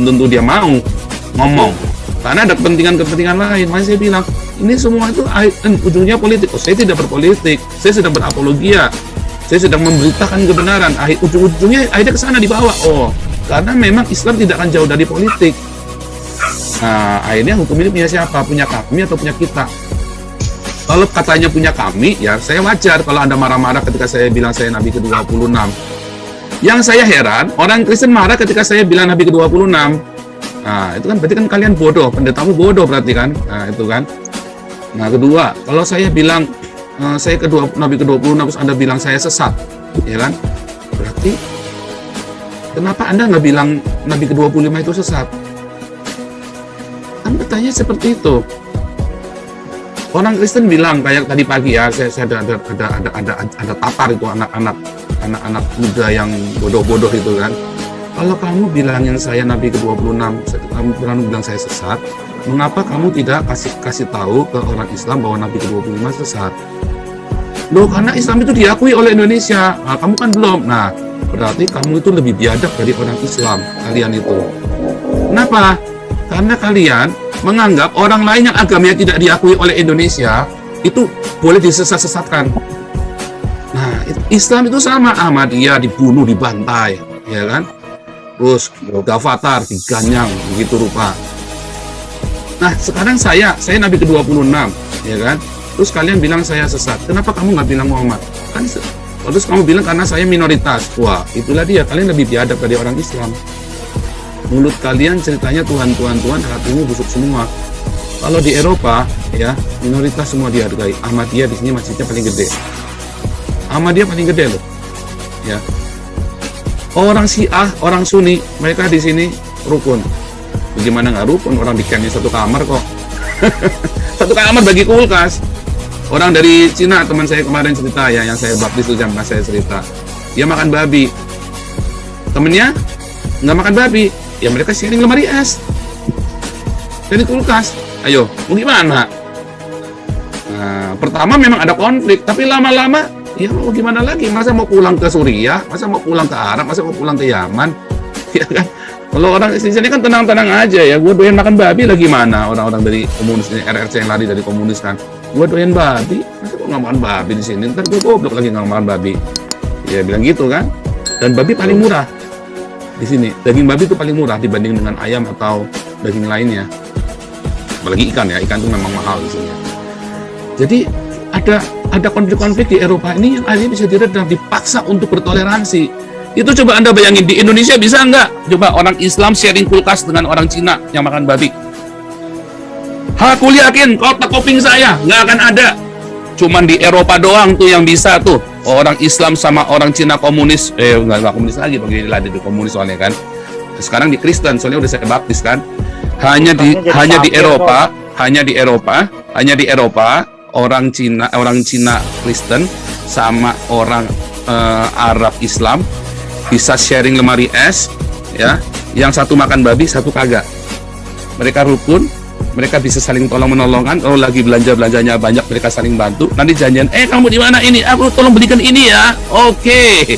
tentu dia mau ngomong. Karena ada kepentingan-kepentingan lain. Makanya saya bilang, ini semua itu ujungnya politik. Oh, saya tidak berpolitik, saya sedang berapologia, saya sedang memberitakan kebenaran. Ujung-ujungnya akhirnya ke sana dibawa. Oh, karena memang Islam tidak akan jauh dari politik. Nah, akhirnya hukum ini punya siapa? Punya kami atau punya kita? Kalau katanya punya kami, ya saya wajar kalau Anda marah-marah ketika saya bilang saya Nabi ke-26. Yang saya heran, orang Kristen marah ketika saya bilang Nabi ke-26. Nah, itu kan berarti kan kalian bodoh, pendetamu bodoh berarti kan. Nah, itu kan. Nah, kedua, kalau saya bilang saya Nabi ke-26 terus Anda bilang saya sesat, ya kan? Berarti kenapa Anda nggak bilang Nabi ke-25 itu sesat? Kan bertanya seperti itu. Orang Kristen bilang kayak tadi pagi ya, saya ada tapar itu anak-anak muda yang bodoh-bodoh itu kan. Kalau kamu bilang yang saya Nabi ke-26, kamu bilang saya sesat, mengapa kamu tidak kasih tahu ke orang Islam bahwa Nabi ke-25 sesat? Loh, karena Islam itu diakui oleh Indonesia. Nah, kamu kan belum. Nah, berarti kamu itu lebih biadab dari orang Islam, kalian itu. Kenapa? Karena kalian menganggap orang lain yang agamanya tidak diakui oleh Indonesia itu boleh disesat-sesatkan. Nah, Islam itu sama. Ahmadiyah dibunuh, dibantai, ya kan? Terus Gavatar diganyang, begitu rupa. Nah, sekarang saya Nabi ke-26, ya kan? Terus kalian bilang saya sesat. Kenapa kamu nggak bilang Muhammad? Kan terus kamu bilang karena saya minoritas. Wah, itulah dia. Kalian lebih biadab dari orang Islam. Mulut kalian ceritanya Tuhan, hatimu busuk semua. Kalau di Eropa, ya, minoritas semua dihargai. Ahmadiyah di sini masjidnya paling gede. Ahmadiyah paling gede loh. Ya. Orang Syiah, orang Sunni, mereka di sini rukun. Bagaimana nggak rukun? Orang di camp satu kamar kok. Satu kamar bagi kulkas. Orang dari Cina, teman saya kemarin cerita ya, yang saya baptis itu jam saya cerita. Dia makan babi. Temennya nggak makan babi. Ya mereka sharing lemari es. Dari kulkas. Ayo, mau gimana? Nah, pertama memang ada konflik, tapi lama-lama ya mau gimana lagi? Masa mau pulang ke Suriah? Masa mau pulang ke Arab? Masa mau pulang ke Yaman? Ya kan? Kalau orang di sini kan tenang-tenang aja ya. Gue doyan makan babi lagi mana? Orang-orang dari komunis, RRC yang lari dari komunis kan. Gue doyan babi. Masa gue nggak makan babi di sini? Ntar gue goblok lagi nggak makan babi. Ya bilang gitu kan. Dan babi paling murah di sini. Daging babi itu paling murah dibanding dengan ayam atau daging lainnya. Apalagi ikan ya. Ikan itu memang mahal di sini. Jadi ada konflik-konflik di Eropa ini yang akhirnya bisa diredam, dipaksa untuk bertoleransi. Itu coba Anda bayangin, di Indonesia bisa nggak? Coba orang Islam sharing kulkas dengan orang Cina yang makan babi. Aku yakin kotak kuping saya nggak akan ada. Cuman di Eropa doang tuh yang bisa tuh. Orang Islam sama orang Cina komunis. Nggak komunis lagi, beginilah di komunis soalnya kan. Sekarang di Kristen, soalnya udah saya baptis kan. Hanya di Eropa orang Cina Kristen sama orang Arab Islam bisa sharing lemari es, ya. Yang satu makan babi, satu kagak. Mereka rukun, mereka bisa saling tolong-menolongan. Kalau lagi belanjanya banyak, mereka saling bantu. Nanti janjian, kamu di mana ini? Aku tolong belikan ini ya. Oke.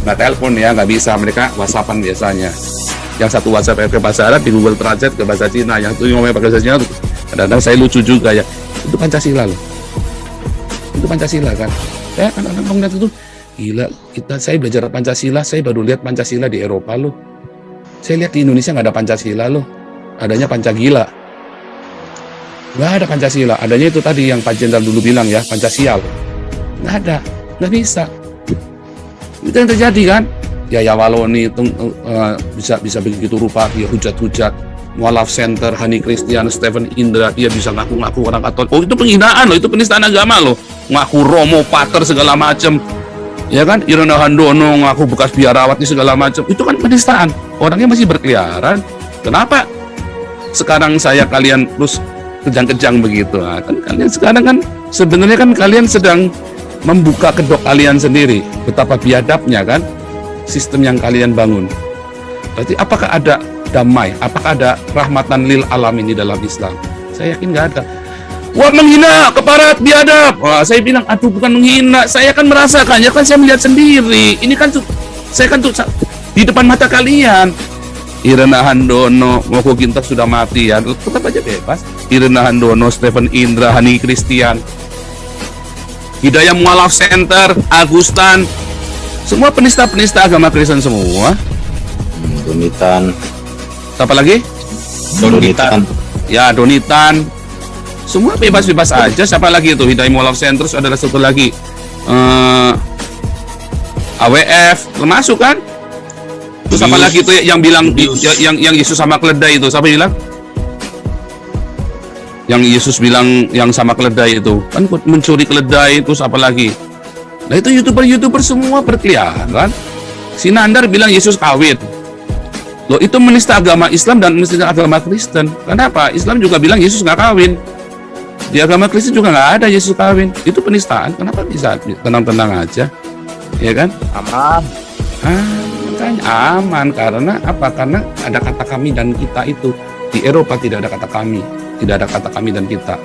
Nggak telepon ya, nggak bisa. Mereka WhatsAppan biasanya. Yang satu WhatsApp ke bahasa Arab, di Google Translate ke bahasa Cina. Yang itu ngomongnya pakai bahasa Cina. Kadang-kadang saya lucu juga ya. Itu Pancasila loh. Itu Pancasila kan. Saya kadang-kadang ngeliat itu, gila, saya belajar Pancasila, saya baru lihat Pancasila di Eropa loh. Saya lihat di Indonesia nggak ada Pancasila loh. Adanya Pancagila. Nggak ada Pancasila. Adanya itu tadi yang Pak Jenderal dulu bilang ya, Pancasial. Nggak ada. Nggak bisa. Itu yang terjadi kan. Ya Waloni itu bisa begitu rupa, dia hujat-hujat. Mualaf Center, Hani Christian, Stephen Indra, dia bisa ngaku-ngaku orang Katolik. Oh, itu penghinaan loh, itu penistaan agama loh. Ngaku Romo, Pater, segala macam. Ya kan, Irona Handono ngaku bekas biarawat ini segala macam. Itu kan penistaan. Orangnya masih berkeliaran. Kenapa sekarang kalian terus kejang-kejang begitu? Nah, kan kalian sekarang kan sebenarnya kan kalian sedang membuka kedok kalian sendiri. Betapa biadabnya kan sistem yang kalian bangun. Berarti apakah ada damai? Apakah ada rahmatan lil alamin di dalam Islam? Saya yakin nggak ada. Wah, menghina, keparat, biadab. Wah, saya bilang, aduh, bukan menghina. Saya kan merasakan, ya kan saya melihat sendiri. Ini kan saya kan tuh di depan mata kalian. Irena Handono, Moko Ginter sudah mati ya, tetap aja bebas. Irena Handono, Stephen Indra, Hani Christian, Hidayah Mualaf Center, Agustan, semua penista-penista agama Kristen semua. Donitan. Siapa lagi? Donitan. Ya, Donitan. Semua bebas-bebas aja. Siapa lagi itu? Hidayah Mualaf Center, terus ada satu lagi. AWF, termasuk kan? Terus apa lagi itu yang bilang yang Yesus sama keledai itu? Siapa bilang? Yang Yesus bilang yang sama keledai itu kan mencuri keledai, terus apa lagi? Nah itu youtuber semua berkeliaran. Si Nandar bilang Yesus kawin. Loh itu menista agama Islam dan menista agama Kristen. Kenapa? Islam juga bilang Yesus nggak kawin. Di agama Kristen juga nggak ada Yesus kawin. Itu penistaan. Kenapa bisa tenang-tenang aja? Ya kan? Aman. Makanya aman karena apa? Karena ada kata kami dan kita itu. Di Eropa tidak ada kata kami. Tidak ada kata kami dan kita.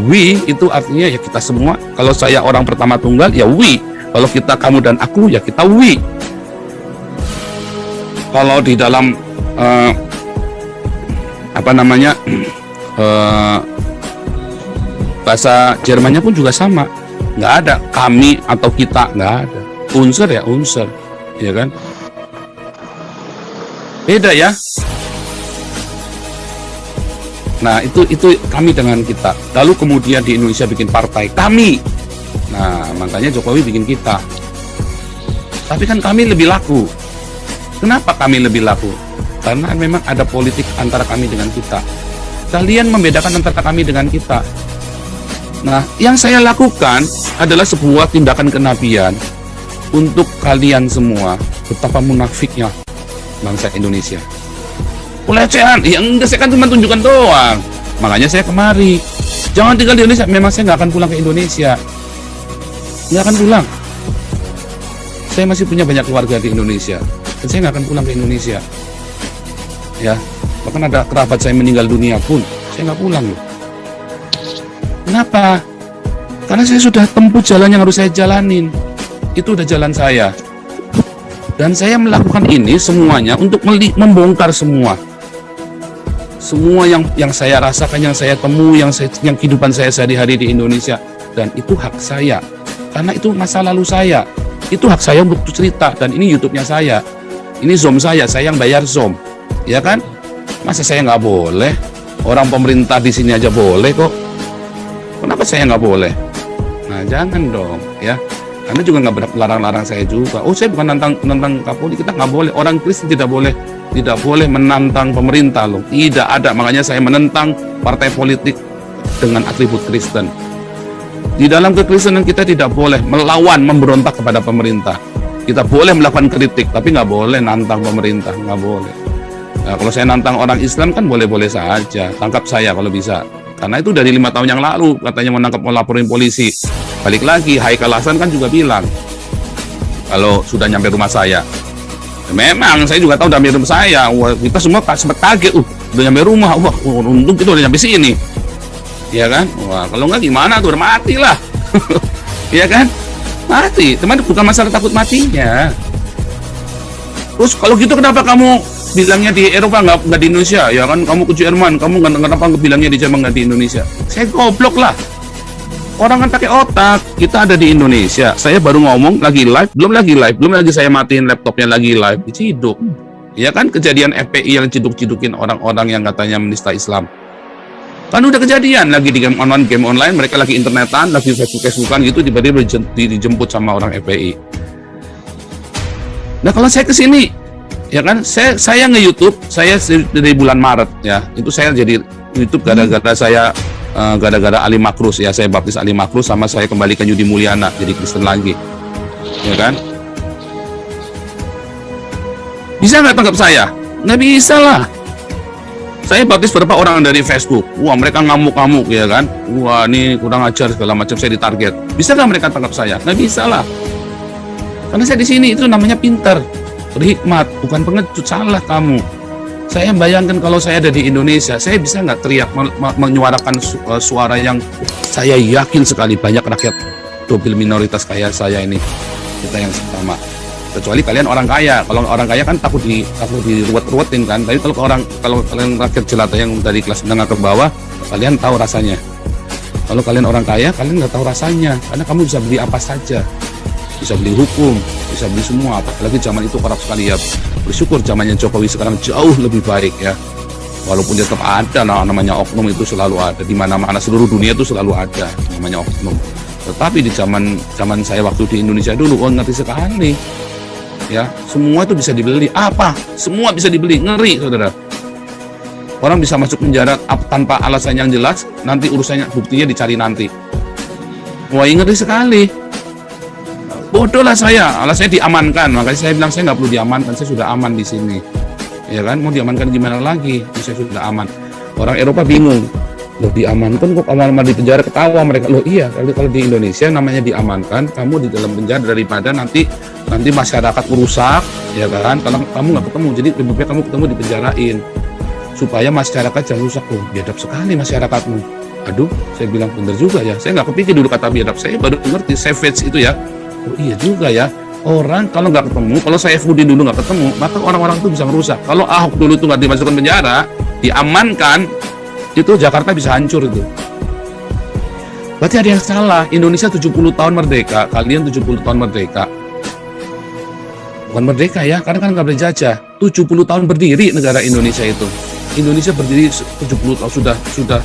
We itu artinya ya kita semua. Kalau saya orang pertama tunggal ya we. Kalau kita kamu dan aku ya kita we. Kalau di dalam bahasa Jermannya pun juga sama. Nggak ada kami atau kita, nggak ada. Unsur ya unsur, ya kan? Beda ya. Nah itu kami dengan kita. Lalu kemudian di Indonesia bikin partai kami. Nah makanya Jokowi bikin kita. Tapi kan kami lebih laku. Kenapa kami lebih laku? Karena memang ada politik antara kami dengan kita. Kalian membedakan antara kami dengan kita. Nah yang saya lakukan adalah sebuah tindakan kenabian untuk kalian semua. Betapa munafiknya bangsa Indonesia. Pelecehan, ya enggak, saya kan cuma tunjukkan doang. Makanya saya kemari. Jangan tinggal di Indonesia. Memang saya nggak akan pulang ke Indonesia. Nggak akan pulang. Saya masih punya banyak keluarga di Indonesia. Dan saya nggak akan pulang ke Indonesia. Ya, bahkan ada kerabat saya meninggal dunia pun, saya nggak pulang loh. Kenapa? Karena saya sudah tempuh jalan yang harus saya jalanin. Itu udah jalan saya. Dan saya melakukan ini semuanya untuk membongkar semua yang saya rasakan, yang saya temui, yang kehidupan saya sehari-hari di Indonesia. Dan itu hak saya, karena itu masa lalu saya. Itu hak saya untuk cerita, dan ini YouTube-nya saya. Ini Zoom saya yang bayar Zoom, ya kan? Masa saya nggak boleh? Orang pemerintah di sini aja boleh kok. Kenapa saya nggak boleh? Nah jangan dong, ya. Karena juga nggak larang-larang saya juga. Oh saya bukan nantang Kapolri, kita nggak boleh. Orang Kristen tidak boleh menantang pemerintah loh. Tidak ada. Makanya saya menentang partai politik dengan atribut Kristen. Di dalam kekristenan kita tidak boleh melawan, memberontak kepada pemerintah. Kita boleh melakukan kritik, tapi nggak boleh nantang pemerintah, nggak boleh. Nah, kalau saya nantang orang Islam kan boleh-boleh saja. Tangkap saya kalau bisa. Karena itu dari 5 tahun yang lalu katanya mau laporin polisi. Balik lagi, Haikal Hasan kan juga bilang kalau sudah nyampe rumah saya. Memang saya juga tahu udah nyampe rumah saya. Wah, kita semua sempat kaget. Udah nyampe rumah. Wah, untung kita udah nyampe sini. Ya kan? Wah, kalau nggak gimana tuh udah mati lah. Ya kan? Mati. Teman, bukan masalah takut matinya. Terus kalau gitu kenapa kamu bilangnya di Eropa nggak di Indonesia? Ya kan kamu ke Jerman, kamu kenapa bilangnya di Jerman nggak di Indonesia? Saya goblok lah. Orang kan pakai otak. Kita ada di Indonesia. Saya baru ngomong lagi live, belum lagi saya matiin laptopnya lagi live, diciduk. Ya kan kejadian FPI yang ciduk-cidukin orang-orang yang katanya menista Islam. Kan udah kejadian lagi di game online, mereka lagi internetan, lagi Facebook-Facebookan gitu, tiba-tiba dijemput sama orang FPI. Nah kalau saya kesini, ya kan, saya nge-YouTube, saya dari bulan Maret ya, itu saya jadi YouTube gara-gara Ali Makrus ya, saya baptis Ali Makrus, sama saya kembalikan Yudi Mulyana jadi Kristen lagi, ya kan? Bisa nggak tangkap saya? Nggak bisa lah. Saya baptis beberapa orang dari Facebook, wah mereka ngamuk-ngamuk ya kan, wah ini kurang ajar segala macam, saya ditarget. Bisa nggak mereka tangkap saya? Nggak bisa lah. Karena saya di sini itu namanya pintar, berhikmat, bukan pengecut. Salah kamu. Saya bayangkan kalau saya ada di Indonesia, saya bisa nggak teriak menyuarakan suara yang saya yakin sekali banyak rakyat double minoritas kayak saya ini, kita yang sama. Kecuali kalian orang kaya. Kalau orang kaya kan takut diruwet-ruwetin kan. Tapi kalau kalian rakyat jelata yang dari kelas menengah ke bawah, kalian tahu rasanya. Kalau kalian orang kaya, kalian nggak tahu rasanya. Karena kamu bisa beli apa saja. Bisa beli hukum, bisa beli semua. Apalagi zaman itu korup sekali ya. Bersyukur zamannya Jokowi sekarang jauh lebih baik ya. Walaupun dia tetap ada namanya oknum, itu selalu ada. Di mana-mana seluruh dunia itu selalu ada namanya oknum. Tetapi di zaman saya waktu di Indonesia dulu, ngerti sekali. Ya, semua itu bisa dibeli. Apa? Semua bisa dibeli. Ngeri, saudara. Orang bisa masuk penjara tanpa alasan yang jelas, nanti urusannya, buktinya dicari nanti. Wah, ngeri sekali. Bodoh lah saya, alasannya diamankan. Makanya saya bilang saya nggak perlu diamankan, saya sudah aman di sini. Ya kan, mau diamankan gimana lagi? Saya sudah aman. Orang Eropa bingung. Loh, diamankan kok lama-lama di penjara, ketawa mereka. Loh iya, kalau di Indonesia namanya diamankan, kamu di dalam penjara daripada nanti masyarakat merusak, ya kan? Kalau kamu nggak ketemu, jadi lebih baik kamu ketemu dipenjarain supaya masyarakat jangan rusak. Oh, biadab sekali masyarakatmu. Aduh, saya bilang bener juga ya. Saya nggak kepikir dulu kata biadab. Saya baru ngerti savage itu ya. Oh iya juga ya. Orang kalau nggak ketemu, kalau Saifuddin dulu nggak ketemu, maka orang-orang itu bisa merusak. Kalau Ahok dulu itu nggak dimasukkan penjara, diamankan, itu Jakarta bisa hancur itu. Berarti ada yang salah. Indonesia 70 tahun merdeka, kalian 70 tahun merdeka. Bukan merdeka ya, karena kan nggak boleh jajah. 70 tahun berdiri negara Indonesia itu. Indonesia berdiri 70 tahun, sudah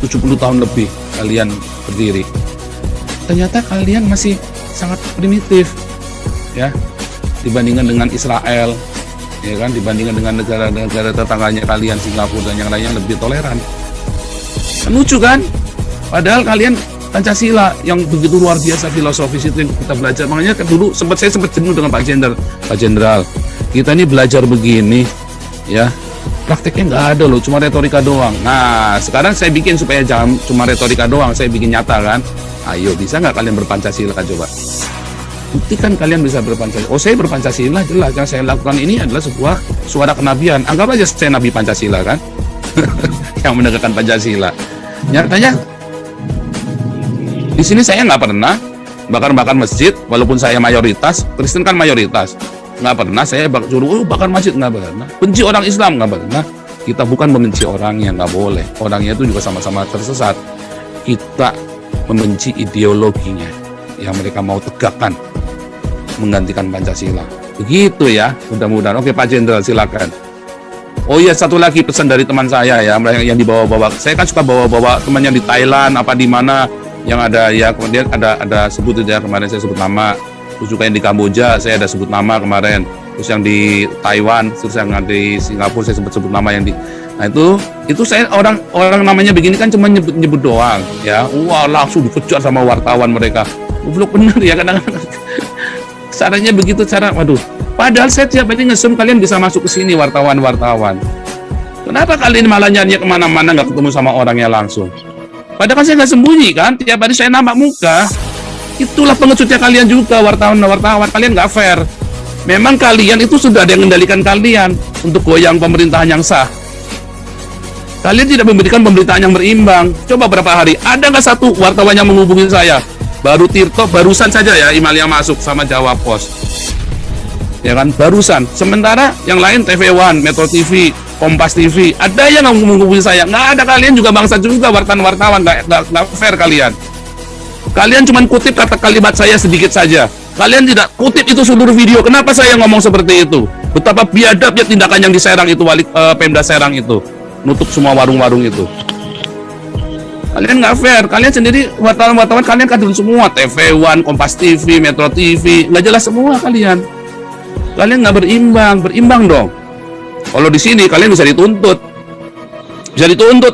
70 tahun lebih kalian berdiri. Ternyata kalian masih sangat primitif ya dibandingkan dengan Israel, ya kan, dibandingkan dengan negara-negara tetangganya kalian, Singapura dan yang lainnya lebih toleran. Lucu kan? Padahal kalian Pancasila yang begitu luar biasa filosofis itu yang kita belajar. Makanya dulu saya sempat jenuh dengan Pak Jenderal. Kita ini belajar begini, ya prakteknya nggak ada loh, cuma retorika doang. Nah, sekarang saya bikin supaya jangan cuma retorika doang, saya bikin nyata kan. Ayo, bisa nggak kalian berpancasila kan, coba? Buktikan kalian bisa berpancasila. Oh, saya berpancasila, jelas. Yang saya lakukan ini adalah sebuah suara kenabian. Anggap aja saya Nabi Pancasila kan, yang menegakkan Pancasila. Nyatanya di sini saya nggak pernah bakar masjid, walaupun saya mayoritas, Kristen kan mayoritas. Nggak pernah saya suruh bakar masjid, nggak pernah. Benci orang Islam, nggak pernah. Kita bukan membenci orangnya, nggak boleh. Orangnya itu juga sama-sama tersesat. Kita membenci ideologinya yang mereka mau tegakkan, menggantikan Pancasila. Begitu ya, mudah-mudahan. Oke Pak Jenderal, silakan. Oh iya, satu lagi pesan dari teman saya ya, yang dibawa-bawa. Saya kan suka bawa-bawa temannya di Thailand, apa di mana yang ada ya. Kemudian ada sebut ya, kemarin saya sebut nama. Terus juga yang di Kamboja saya ada sebut nama kemarin. Terus yang di Taiwan, terus yang di Singapura saya sebut nama yang di. Nah itu saya orang namanya begini kan cuma nyebut doang ya. Wah, langsung dikejar sama wartawan mereka. Goblok bener ya kadang-kadang. Caranya begitu waduh. Padahal saya tiap hari ngesum kalian bisa masuk ke sini wartawan. Kenapa kalian malah nyari kemana-mana nggak ketemu sama orangnya langsung? Padahal kan saya nggak sembunyi kan, tiap hari saya nampak muka. Itulah pengecutnya kalian juga, wartawan. Kalian nggak fair. Memang kalian itu sudah ada yang mengendalikan kalian untuk goyang pemerintahan yang sah. Kalian tidak memberikan pemberitaan yang berimbang. Coba berapa hari, ada nggak satu wartawan yang menghubungi saya? Baru Tirto, barusan saja ya email yang masuk sama Jawa Pos. Ya kan, barusan. Sementara yang lain TV One, Metro TV, Kompas TV, ada yang menghubungi saya. Nggak ada, kalian juga bangsa juga, wartawan, nggak fair kalian. Kalian cuma kutip kata kalimat saya sedikit saja. Kalian tidak kutip itu seluruh video. Kenapa saya ngomong seperti itu? Betapa biadabnya tindakan yang di Serang itu, Pemda Serang itu. Nutup semua warung-warung itu. Kalian nggak fair. Kalian sendiri wartawan kalian kadun semua. TV One, Kompas TV, Metro TV, nggak jelas semua kalian. Kalian nggak berimbang dong. Kalau di sini kalian bisa dituntut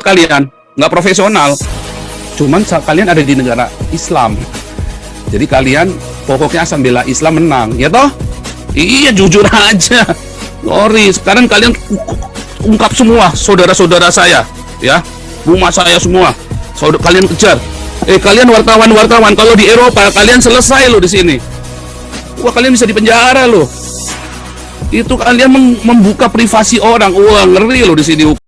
kalian, nggak profesional. Cuman kalian ada di negara Islam. Jadi kalian pokoknya asal bela Islam menang, ya toh? Iya, jujur aja. Sorry, sekarang kalian ungkap semua saudara-saudara saya, ya, rumah saya semua. Kalian kejar. Kalian wartawan, kalau di Eropa kalian selesai loh di sini. Wah, kalian bisa dipenjara loh. Itu kalian membuka privasi orang. Wah, ngeri loh di sini.